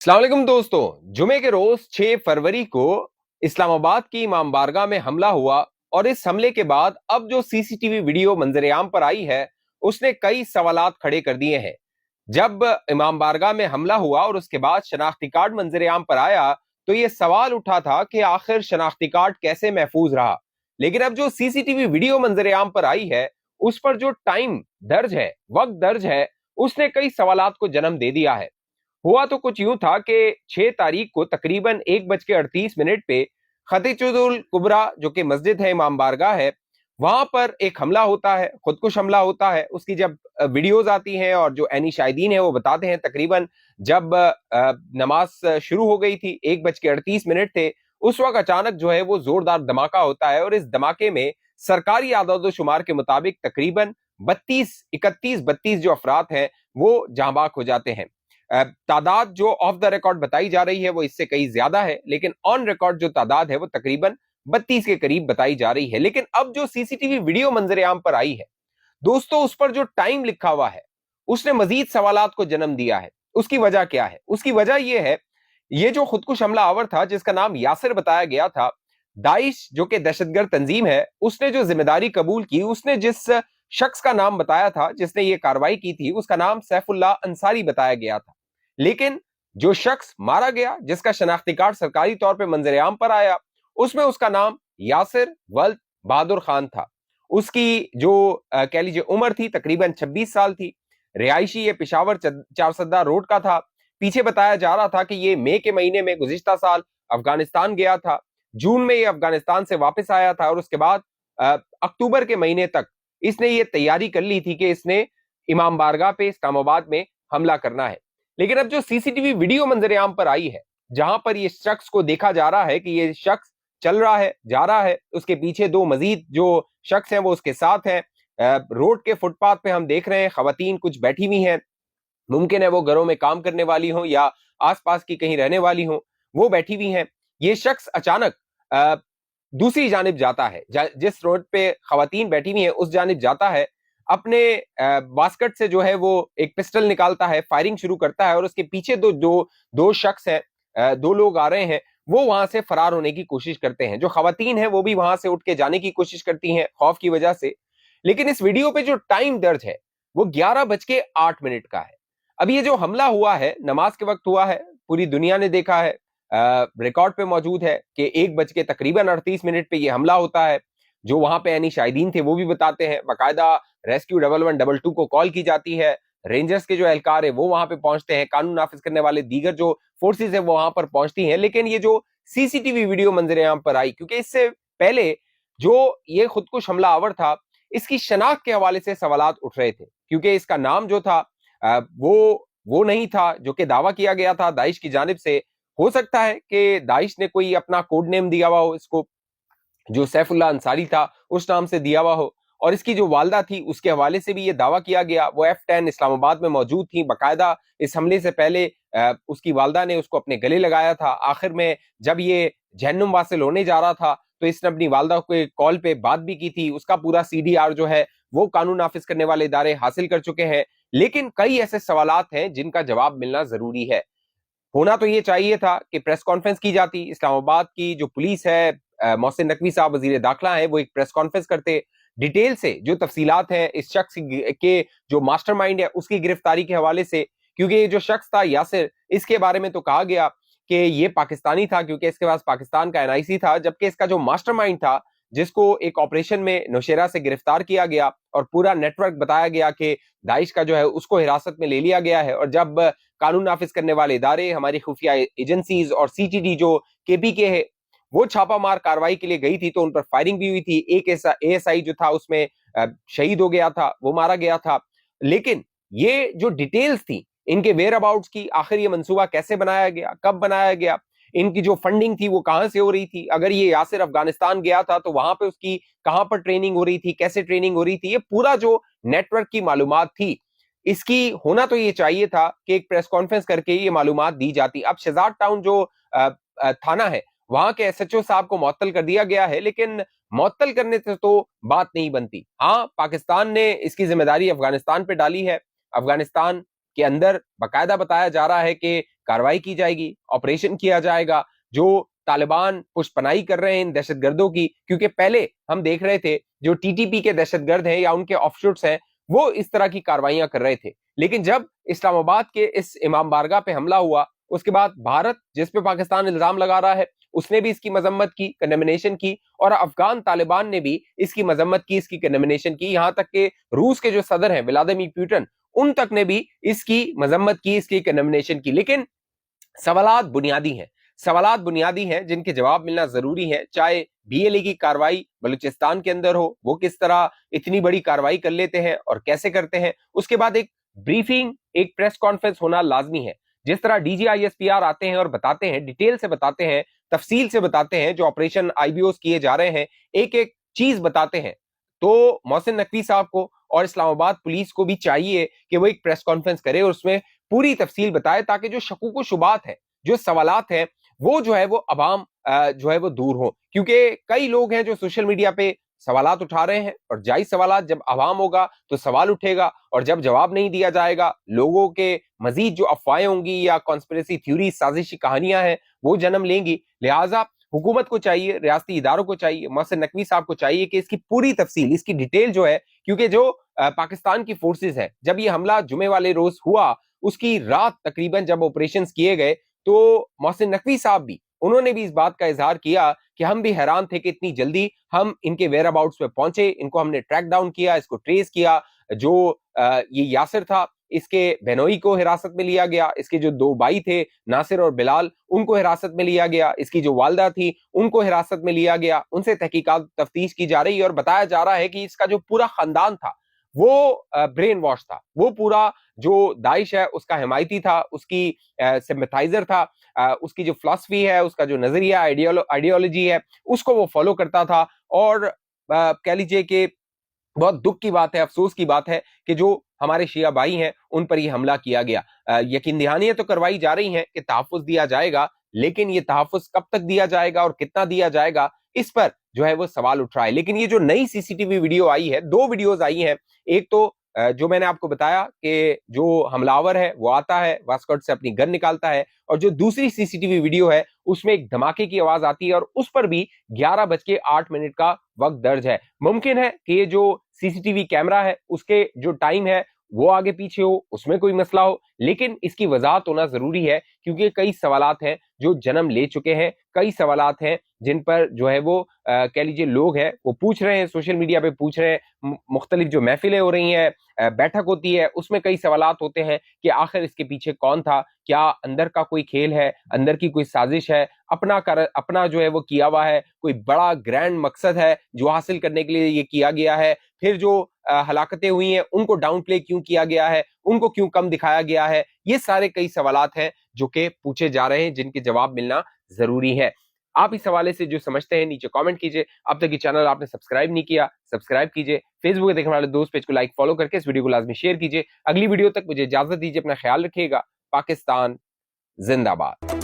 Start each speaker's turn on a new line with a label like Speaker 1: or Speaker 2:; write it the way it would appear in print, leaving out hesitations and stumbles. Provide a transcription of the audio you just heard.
Speaker 1: अस्सलाम वालेकुम दोस्तों। जुमे के रोज 6 फरवरी को इस्लामाबाद की इमाम बारगाह में हमला हुआ और इस हमले के बाद अब जो सीसीटीवी वीडियो मंजरेआम पर आई है उसने कई सवालात खड़े कर दिए हैं। जब इमाम बारगाह में हमला हुआ और उसके बाद शनाख्ती कार्ड मंजरेआम पर आया तो ये सवाल उठा था कि आखिर शनाख्ती कार्ड कैसे महफूज रहा। लेकिन अब जो सीसीटीवी वीडियो मंजरेआम पर आई है उस पर जो टाइम दर्ज है, वक्त दर्ज है, उसने कई सवालात को जन्म दे दिया है। हुआ तो कुछ यूं था कि 6 तारीख को तकरीबन 1:38 पे खतीजुल कुबरा जो कि मस्जिद है, इमाम बारगाह है, वहां पर एक हमला होता है, खुदकुश हमला होता है। उसकी जब वीडियोज आती हैं और जो एनी शाहिदीन है वो बताते हैं तकरीबन जब नमाज शुरू हो गई थी, 1:38 थे, उस वक्त अचानक जो है वो जोरदार धमाका होता है और इस धमाके में सरकारी आदाद शुमार के मुताबिक तकरीबन 32 जो अफराद हैं वो जहां बाग हो जाते हैं। तादाद जो ऑफ द रिकॉर्ड बताई जा रही है वो इससे कहीं ज्यादा है, लेकिन ऑन रिकॉर्ड जो तादाद है वो तकरीबन 32 के करीब बताई जा रही है। लेकिन अब जो सीसीटीवी वीडियो मंजरेआम पर आई है दोस्तों, उस पर जो टाइम लिखा हुआ है उसने मजीद सवालात को जन्म दिया है। उसकी वजह क्या है? उसकी वजह यह है, ये जो खुदकुश हमला आवर था जिसका नाम यासिर बताया गया था, दाइश जो कि दहशतगर्द तंजीम है, उसने जो जिम्मेदारी कबूल की, उसने जिस शख्स का नाम बताया था जिसने ये कार्रवाई की थी उसका नाम सैफुल्लाह अंसारी बताया गया था। लेकिन जो शख्स मारा गया, जिसका शनाख्ती कार्ड सरकारी तौर पर मंजरेआम पर आया, उसमें उसका नाम यासिर वल्द बहादुर खान था। उसकी जो कह लीजिए उम्र थी तकरीबन 26 साल थी। रिहायशी ये पेशावर चारसद्दा रोड का था। पीछे बताया जा रहा था कि ये मई के महीने में गुज़िश्ता साल अफगानिस्तान गया था। जून में ये अफगानिस्तान से वापस आया था और उसके बाद अक्टूबर के महीने तक इसने ये तैयारी कर ली थी कि इसने इमाम बारगाह पे इस्लामाबाद में हमला करना है। लेकिन अब जो सीसीटीवी वीडियो मंजरेआम पर आई है, जहां पर ये शख्स को देखा जा रहा है कि ये शख्स चल रहा है, जा रहा है, उसके पीछे दो मजीद जो शख्स हैं वो उसके साथ हैं। रोड के फुटपाथ पे हम देख रहे हैं खवातीन कुछ बैठी हुई हैं, मुमकिन है वो घरों में काम करने वाली हों या आसपास की कहीं रहने वाली हों, वो बैठी हुई हैं। ये शख्स अचानक दूसरी जानिब जाता है, जिस रोड पे खवातीन बैठी हुई हैं उस जानिब जाता है, अपने बास्केट से जो है वो एक पिस्टल निकालता है, फायरिंग शुरू करता है और उसके पीछे दो शख्स हैं, दो लोग आ रहे हैं, वो वहां से फरार होने की कोशिश करते हैं। जो खवातीन हैं वो भी वहां से उठ के जाने की कोशिश करती हैं खौफ की वजह से। लेकिन इस वीडियो पे जो टाइम दर्ज है वो 11:08 का है। अब ये जो हमला हुआ है नमाज के वक्त हुआ है, पूरी दुनिया ने देखा है, रिकॉर्ड पे मौजूद है कि 1:38 पे ये हमला होता है। जो वहां पे यानी शाहिदीन थे वो भी बताते हैं, बाकायदा रेस्क्यू 1112 को कॉल की जाती है, रेंजर्स के जो एहलकार है वो वहां पे पहुंचते हैं, कानून नाफिज करने वाले दीगर जो फोर्सेज है वो वहां पर पहुंचती हैं। लेकिन ये जो सीसीटीवी वीडियो मंजरेआम पर आई, क्योंकि इससे पहले जो ये खुदकुश हमला आवर था इसकी शनाख्त के हवाले से सवालात उठ रहे थे, क्योंकि इसका नाम जो था वो नहीं था जो कि दावा किया गया था दाइश की जानिब से। हो सकता है कि दाइश ने कोई अपना कोड नेम दिया हुआ हो इसको, जो सैफुल्लाह अंसारी था उस नाम से दिया हुआ हो, और इसकी जो वालदा थी उसके हवाले से भी ये दावा किया गया। वो F10 इस्लामाबाद में मौजूद थी, बाकायदा इस हमले से पहले उसकी वालदा ने उसको अपने गले लगाया था। आखिर में जब ये जहन्नुम वासिल होने जा रहा था तो इसने अपनी वालदा को कॉल पे बात भी की थी। उसका पूरा CDR जो है वो कानून नाफिज करने वाले इदारे हासिल कर चुके हैं। लेकिन कई ऐसे सवालात हैं जिनका जवाब मिलना जरूरी है। होना तो ये चाहिए था कि प्रेस कॉन्फ्रेंस की जाती, इस्लामाबाद की जो पुलिस है, मोहसिन नकवी साहब वजीर दाखिला है, वो एक प्रेस कॉन्फ्रेंस करते, डिटेल से जो तफसीलात हैं इस शख्स के जो मास्टरमाइंड है उसकी गिरफ्तारी के हवाले से। क्योंकि ये जो शख्स था यासिर, इसके बारे में तो कहा गया कि ये पाकिस्तानी था क्योंकि इसके पास पाकिस्तान का NIC था, जबकि इसका जो मास्टरमाइंड था जिसको एक ऑपरेशन में नौशेरा से गिरफ्तार किया गया और पूरा नेटवर्क बताया गया कि दाइश का जो है उसको हिरासत में ले लिया गया है। और जब कानून नाफिज करने वाले इदारे, हमारी खुफिया एजेंसीज और CTD जो KPK है वो छापामार कार्रवाई के लिए गई थी तो उन पर फायरिंग भी हुई थी। एक ASI जो था उसमें शहीद हो गया था, वो मारा गया था। लेकिन ये जो डिटेल्स थी इनके वेयर अबाउट्स की, आखिर ये मंसूबा कैसे बनाया गया, कब बनाया गया, इनकी जो फंडिंग थी वो कहां से हो रही थी, अगर ये यासिर अफगानिस्तान गया था तो वहां पे उसकी कहां पर ट्रेनिंग हो रही थी, कैसे ट्रेनिंग हो रही थी, ये पूरा जो नेटवर्क की मालूमात थी इसकी होना तो ये चाहिए था कि एक प्रेस कॉन्फ्रेंस करके ये मालूमात दी जाती। अब शहजाद टाउन जो थाना है वहां के SHO साहब को मुअत्तल कर दिया गया है, लेकिन मुअत्तल करने से तो बात नहीं बनती। हाँ, पाकिस्तान ने इसकी जिम्मेदारी अफगानिस्तान पे डाली है। अफगानिस्तान के अंदर बाकायदा बताया जा रहा है कि कार्रवाई की जाएगी, ऑपरेशन किया जाएगा, जो तालिबान पुष्पनाई कर रहे हैं इन दहशतगर्दों की, क्योंकि पहले हम देख रहे थे जो टीटीपी के दहशतगर्द हैं या उनके ऑफशूट्स हैं वो इस तरह की कार्रवाइयां कर रहे थे। लेकिन जब इस्लामाबाद के इस इमाम बारगाह पे हमला हुआ, उसके बाद भारत जिस पे पाकिस्तान इल्जाम लगा रहा है उसने भी इसकी मजम्मत की, कंडेमिनेशन की, और अफगान तालिबान ने भी इसकी मजम्मत की, इसकी कंडेमिनेशन की। यहां तक कि रूस के जो सदर हैं व्लादिमीर पुतिन, उन तक ने भी इसकी मजम्मत की, इसकी कंडेमिनेशन की। लेकिन सवालात बुनियादी हैं, सवालात बुनियादी हैं जिनके जवाब मिलना जरूरी है। चाहे बीएलए की कार्रवाई बलूचिस्तान के अंदर हो, वो किस तरह इतनी बड़ी कार्रवाई कर लेते हैं और कैसे करते हैं, उसके बाद एक ब्रीफिंग, एक प्रेस कॉन्फ्रेंस होना लाजमी है। जिस तरह डीजीआईएसपीआर आते हैं और बताते हैं, डिटेल से बताते हैं, तफसील से बताते हैं, जो ऑपरेशन आईबीओस किए जा रहे हैं, एक एक चीज बताते हैं, तो मोहसिन नकवी साहब को और इस्लामाबाद पुलिस को भी चाहिए कि वो एक प्रेस कॉन्फ्रेंस करे और उसमें पूरी तफसील बताए, ताकि जो शकूक व शुबात है, जो सवालात हैं, वो जो है वो अवाम जो है वो दूर हो। क्योंकि कई लोग हैं जो सोशल मीडिया पे सवालात उठा रहे हैं, और जायज सवालात, जब अवाम होगा तो सवाल उठेगा, और जब जवाब नहीं दिया जाएगा लोगों के मजीद जो अफवाहें होंगी या कॉन्स्पिरेसी थ्योरी, साजिशी कहानियां हैं, वो जन्म लेंगी। लिहाजा हुकूमत को चाहिए, रियासती इदारों को चाहिए, मोहसिन नकवी साहब को चाहिए कि इसकी पूरी तफसील, इसकी डिटेल जो है, क्योंकि जो पाकिस्तान की फोर्सेस है, जब ये हमला जुमे वाले रोज हुआ, उसकी रात तकरीबन जब ऑपरेशन किए गए, तो मोहसिन नकवी साहब भी, उन्होंने भी इस बात का इजहार किया कि हम भी हैरान थे कि इतनी जल्दी हम इनके वेयर अबाउट्स पे पहुंचे, इनको हमने ट्रैक डाउन किया, इसको ट्रेस किया। जो ये यासिर था, इसके बहनोई को हिरासत में लिया गया, इसके जो दो भाई थे नासिर और बिलाल, उनको हिरासत में लिया गया, इसकी जो वालदा थी उनको हिरासत में लिया गया, उनसे तहकीकात तफ्तीश की जा रही है, और बताया जा रहा है कि इसका जो पूरा खानदान था वो ब्रेन वॉश था, वो पूरा जो दाइश है उसका हिमायती था, उसकी सिम्पथाइजर था, उसकी जो फिलॉसफी है, उसका जो नजरिया, आइडियोलॉजी है, उसको वो फॉलो करता था। और कह लीजिए कि बहुत दुख की बात है, अफसोस की बात है कि जो हमारे शिया भाई हैं उन पर यह हमला किया गया। यकीन दहानियां तो करवाई जा रही हैं कि तहफ्फुज दिया जाएगा, लेकिन ये तहफ्फुज कब तक दिया जाएगा और कितना दिया जाएगा, इस पर जो है वो सवाल उठ रहा है। लेकिन ये जो नई सीसीटीवी वीडियो आई है, दो वीडियोस आई हैं, एक तो जो मैंने आपको बताया कि जो हमलावर है वो आता है, वास्कट से अपनी गन निकालता है, और जो दूसरी सीसीटीवी वीडियो है उसमें एक धमाके की आवाज आती है, और उस पर भी 11:08 का वक्त दर्ज है। मुमकिन है कि ये जो सीसीटीवी कैमरा है उसके जो टाइम है वो आगे पीछे हो, उसमें कोई मसला हो, लेकिन इसकी वजाहत होना जरूरी है, क्योंकि कई सवालात हैं जो जन्म ले चुके हैं, कई सवालात हैं जिन पर जो है वो कह लीजिए लोग हैं वो पूछ रहे हैं, सोशल मीडिया पे पूछ रहे हैं, मुख्तलिफ जो महफिलें हो रही हैं, बैठक होती है, उसमें कई सवालात होते हैं कि आखिर इसके पीछे कौन था, क्या अंदर का कोई खेल है, अंदर की कोई साजिश है, अपना जो है वो किया हुआ है, कोई बड़ा ग्रैंड मकसद है जो हासिल करने के लिए ये किया गया है। फिर जो हलाकतें हुई हैं उनको डाउन प्ले क्यों किया गया है, उनको क्यों कम दिखाया गया है, ये सारे कई सवालात हैं जो कि पूछे जा रहे हैं, जिनके जवाब मिलना जरूरी है। आप इस हवाले से जो समझते हैं नीचे कमेंट कीजिए। अब तक ये चैनल आपने सब्सक्राइब नहीं किया, सब्सक्राइब कीजिए। फेसबुक पे देखने वाले दोस्त पेज को लाइक फॉलो करके इस वीडियो को लाजमी शेयर कीजिए। अगली वीडियो तक मुझे इजाजत दीजिए, अपना ख्याल रखिएगा। पाकिस्तान जिंदाबाद।